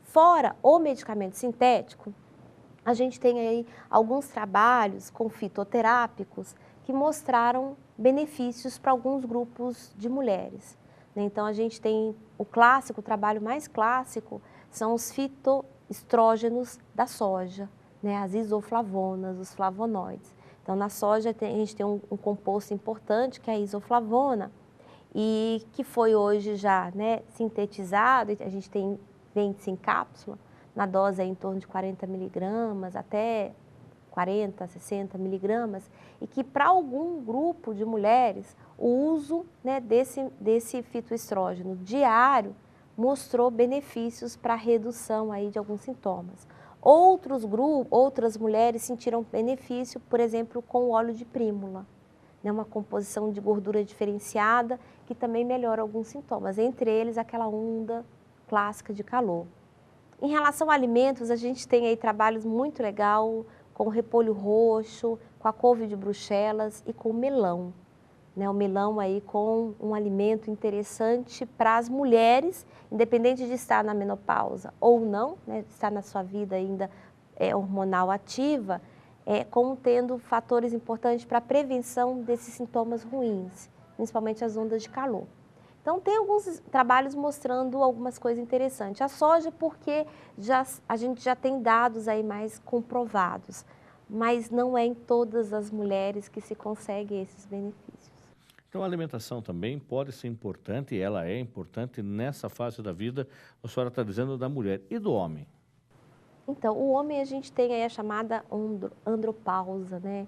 Fora o medicamento sintético, a gente tem aí alguns trabalhos com fitoterápicos que mostraram benefícios para alguns grupos de mulheres. Então, a gente tem o trabalho mais clássico são os fitoestrógenos da soja, né? As isoflavonas, os flavonoides. Então, na soja a gente tem um composto importante que é a isoflavona e que foi hoje já, né, sintetizado, a gente vende-se em cápsula, na dose em torno de 40 miligramas até 40, 60 miligramas, e que para algum grupo de mulheres, o uso, né, desse fitoestrógeno diário mostrou benefícios para a redução aí de alguns sintomas. Outras mulheres sentiram benefício, por exemplo, com o óleo de prímula, né, uma composição de gordura diferenciada que também melhora alguns sintomas, entre eles aquela onda clássica de calor. Em relação a alimentos, a gente tem aí trabalhos muito legais com o repolho roxo, com a couve de Bruxelas e com o melão. Né, o melão aí com um alimento interessante para as mulheres, independente de estar na menopausa ou não, né, estar na sua vida ainda hormonal ativa, como tendo fatores importantes para a prevenção desses sintomas ruins, principalmente as ondas de calor. Então, tem alguns trabalhos mostrando algumas coisas interessantes. A soja, porque a gente já tem dados aí mais comprovados, mas não é em todas as mulheres que se consegue esses benefícios. Então, a alimentação também pode ser importante, e ela é importante nessa fase da vida, a senhora está dizendo da mulher e do homem. Então, o homem a gente tem aí a chamada andropausa, né?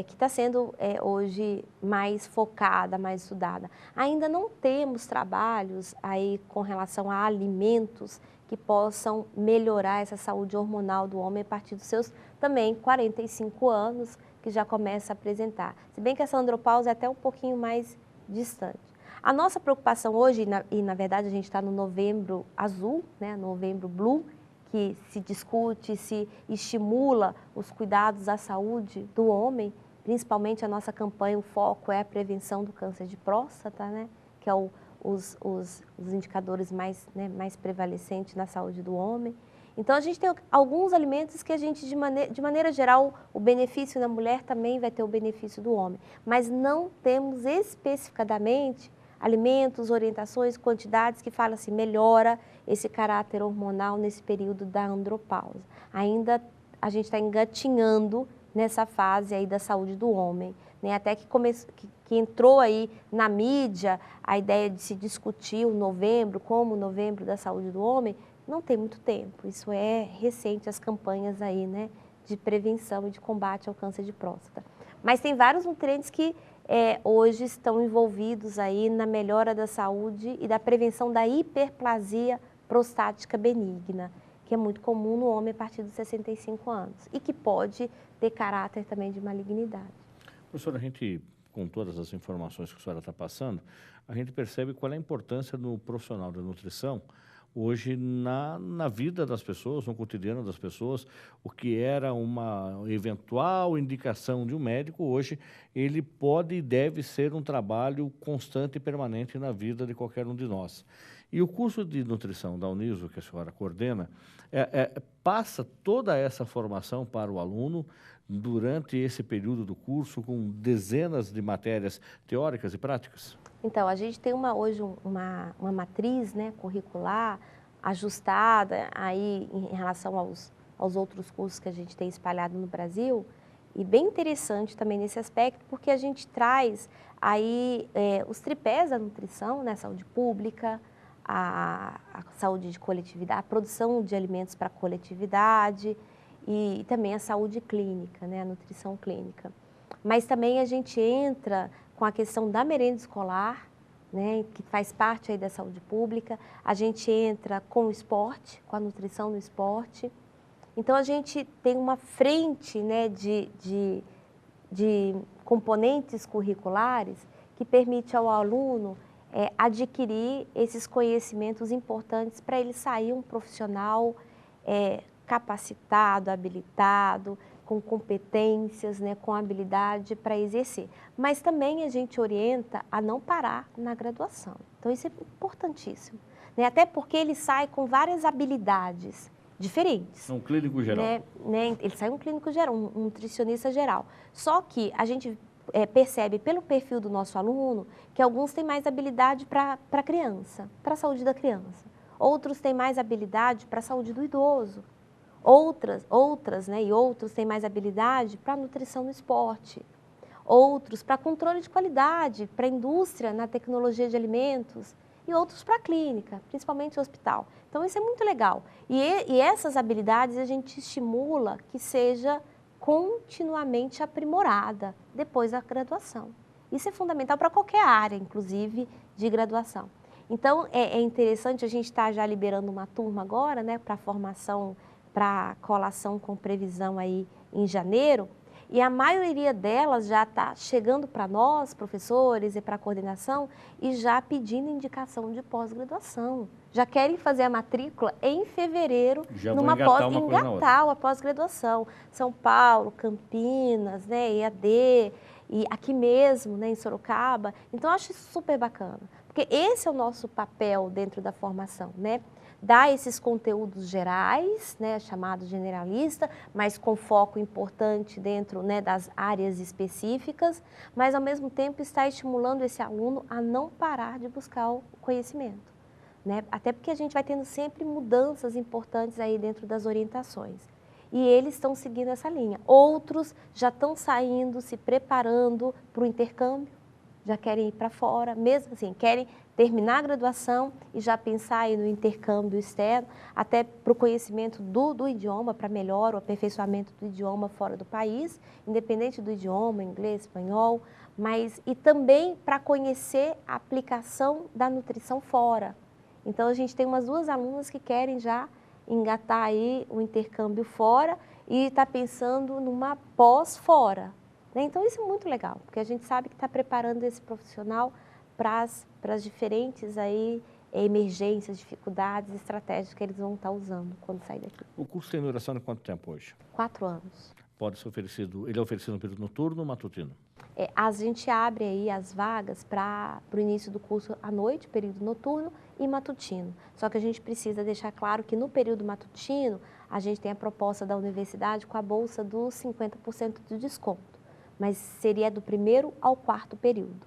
Que está sendo hoje mais focada, mais estudada. Ainda não temos trabalhos aí com relação a alimentos que possam melhorar essa saúde hormonal do homem a partir dos seus também 45 anos, que já começa a apresentar. Se bem que essa andropausa é até um pouquinho mais distante. A nossa preocupação hoje, e na verdade a gente está no novembro azul, né, novembro blue, que se discute, se estimula os cuidados à saúde do homem, principalmente a nossa campanha, o foco é a prevenção do câncer de próstata, né, que é os indicadores mais prevalecentes na saúde do homem. Então, a gente tem alguns alimentos que a gente, de maneira geral, o benefício da mulher também vai ter o benefício do homem, mas não temos especificadamente alimentos, orientações, quantidades que falam assim, melhora esse caráter hormonal nesse período da andropausa. Ainda a gente está engatinhando nessa fase aí da saúde do homem, né? Até que entrou aí na mídia a ideia de se discutir o novembro como o novembro da saúde do homem, não tem muito tempo, isso é recente, as campanhas aí, né, de prevenção e de combate ao câncer de próstata. Mas tem vários nutrientes que hoje estão envolvidos aí na melhora da saúde e da prevenção da hiperplasia prostática benigna, que é muito comum no homem a partir dos 65 anos e que pode ter caráter também de malignidade. Professora, a gente, com todas as informações que a senhora está passando, a gente percebe qual é a importância do profissional da nutrição hoje na vida das pessoas, no cotidiano das pessoas. O que era uma eventual indicação de um médico, hoje ele pode e deve ser um trabalho constante e permanente na vida de qualquer um de nós. E o curso de nutrição da Uniso, que a senhora coordena, passa toda essa formação para o aluno durante esse período do curso, com dezenas de matérias teóricas e práticas? Então, a gente tem hoje uma matriz, né, curricular ajustada aí em relação aos outros cursos que a gente tem espalhado no Brasil, e bem interessante também nesse aspecto, porque a gente traz aí os tripés da nutrição, né, saúde pública, a saúde de coletividade, a produção de alimentos para a coletividade, e também a saúde clínica, né, a nutrição clínica. Mas também a gente entra com a questão da merenda escolar, né, que faz parte aí da saúde pública. A gente entra com o esporte, com a nutrição no esporte. Então, a gente tem uma frente, né, de componentes curriculares que permite ao aluno adquirir esses conhecimentos importantes para ele sair um profissional capacitado, habilitado, com competências, né, com habilidade para exercer. Mas também a gente orienta a não parar na graduação. Então, isso é importantíssimo, né? Até porque ele sai com várias habilidades diferentes. Um clínico geral. Né? Ele sai um clínico geral, um nutricionista geral. Só que a gente percebe pelo perfil do nosso aluno que alguns têm mais habilidade para a criança, para a saúde da criança. Outros têm mais habilidade para a saúde do idoso. Outros têm mais habilidade para a nutrição no esporte. Outros para controle de qualidade, para a indústria na tecnologia de alimentos. E outros para a clínica, principalmente o hospital. Então, isso é muito legal. E essas habilidades a gente estimula que seja continuamente aprimorada depois da graduação. Isso é fundamental para qualquer área, inclusive, de graduação. Então, é interessante, a gente estar já liberando uma turma agora, né, para formação, para colação com previsão aí em janeiro, e a maioria delas já está chegando para nós, professores, e para a coordenação, e já pedindo indicação de pós-graduação. Já querem fazer a matrícula em fevereiro, engatar a pós-graduação. São Paulo, Campinas, né, EAD, e aqui mesmo, né, em Sorocaba. Então, eu acho isso super bacana, porque esse é o nosso papel dentro da formação, né? Dar esses conteúdos gerais, né, chamados generalista, mas com foco importante dentro, né, das áreas específicas, mas ao mesmo tempo está estimulando esse aluno a não parar de buscar o conhecimento, né? Até porque a gente vai tendo sempre mudanças importantes aí dentro das orientações. E eles estão seguindo essa linha. Outros já estão saindo, se preparando para o intercâmbio, já querem ir para fora, mesmo assim, querem terminar a graduação e já pensar aí no intercâmbio externo, até para o conhecimento do idioma, para melhor o aperfeiçoamento do idioma fora do país, independente do idioma, inglês, espanhol, mas e também para conhecer a aplicação da nutrição fora. Então, a gente tem umas 2 alunas que querem já engatar aí o intercâmbio fora e está pensando numa pós fora. Então, isso é muito legal, porque a gente sabe que está preparando esse profissional para as diferentes aí, emergências, dificuldades, estratégias que eles vão estar usando quando sair daqui. O curso tem duração de quanto tempo hoje? 4 anos. Pode ser oferecido, ele é oferecido no período noturno ou matutino? A gente abre aí as vagas para o início do curso à noite, período noturno e matutino. Só que a gente precisa deixar claro que no período matutino, a gente tem a proposta da universidade com a bolsa dos 50% de desconto. Mas seria do 1º ao 4º período,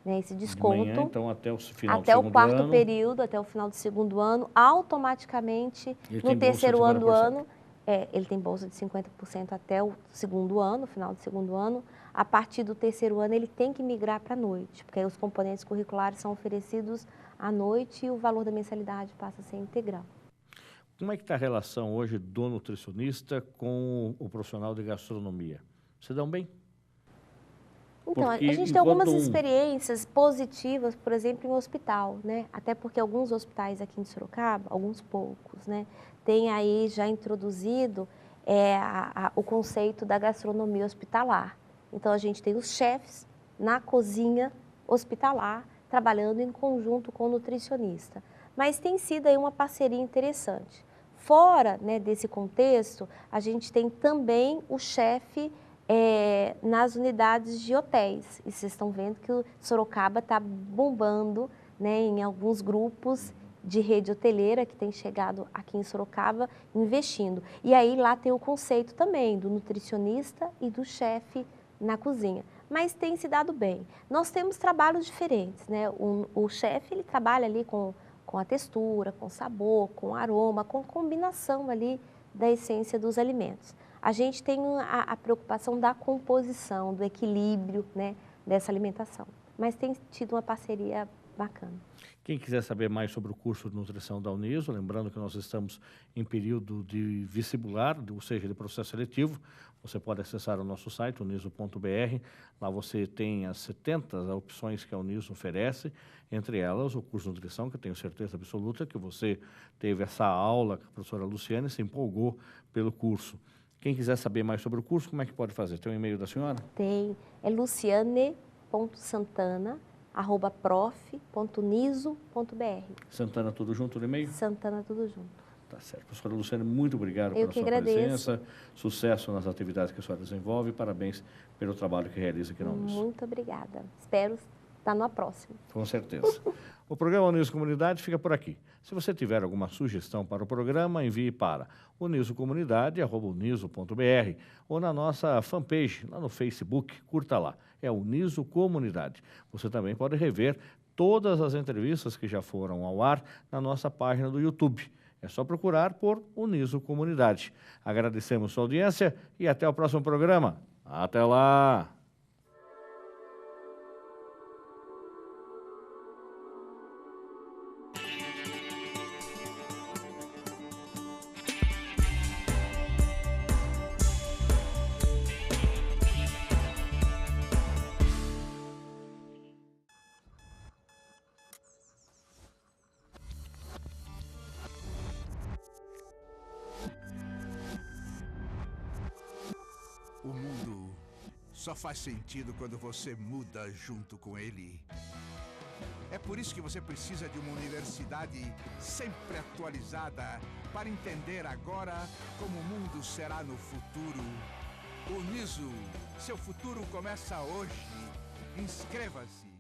né? Esse desconto. De manhã, então, até o final do até segundo o 4º ano. período, até o final do 2º ano, automaticamente, no 3º ano do ano, ele tem bolsa de 50% até o 2º ano, final do 2º ano. A partir do 3º ano, ele tem que migrar para a noite, porque aí os componentes curriculares são oferecidos à noite e o valor da mensalidade passa a ser integral. Como é que está a relação hoje do nutricionista com o profissional de gastronomia? Se dão bem? Então, a gente tem algumas experiências positivas, por exemplo, em hospital, né? Até porque alguns hospitais aqui em Sorocaba, alguns poucos, né, têm aí já introduzido o conceito da gastronomia hospitalar. Então, a gente tem os chefes na cozinha hospitalar, trabalhando em conjunto com o nutricionista. Mas tem sido aí uma parceria interessante. Fora, né, desse contexto, a gente tem também o chefe nas unidades de hotéis. E vocês estão vendo que o Sorocaba está bombando, né, em alguns grupos de rede hoteleira que tem chegado aqui em Sorocaba investindo. E aí lá tem o conceito também do nutricionista e do chefe na cozinha. Mas tem se dado bem. Nós temos trabalhos diferentes, né? O chefe, ele trabalha ali com a textura, com sabor, com aroma, com combinação ali da essência dos alimentos. A gente tem a preocupação da composição, do equilíbrio, né, dessa alimentação. Mas tem tido uma parceria bacana. Quem quiser saber mais sobre o curso de nutrição da Uniso, lembrando que nós estamos em período de vestibular, ou seja, de processo seletivo, você pode acessar o nosso site, uniso.br. Lá você tem as 70 opções que a Uniso oferece, entre elas o curso de nutrição, que eu tenho certeza absoluta que você teve essa aula com a professora Luciane e se empolgou pelo curso. Quem quiser saber mais sobre o curso, como é que pode fazer? Tem um e-mail da senhora? Tem, é luciane.santana@prof.niso.br. Santana tudo junto no e-mail? Santana tudo junto. Tá certo. Professora Luciane, muito obrigado Eu pela que sua agradeço. presença. Sucesso nas atividades que a senhora desenvolve. Parabéns pelo trabalho que realiza aqui na Uniso. Muito obrigada. Espero estar numa próxima. Com certeza. O programa Uniso Comunidade fica por aqui. Se você tiver alguma sugestão para o programa, envie para unisocomunidade@uniso.br ou na nossa fanpage, lá no Facebook, curta lá. É Uniso Comunidade. Você também pode rever todas as entrevistas que já foram ao ar na nossa página do YouTube. É só procurar por Uniso Comunidade. Agradecemos sua audiência e até o próximo programa. Até lá! O mundo só faz sentido quando você muda junto com ele. É por isso que você precisa de uma universidade sempre atualizada para entender agora como o mundo será no futuro. Uniso, seu futuro começa hoje. Inscreva-se.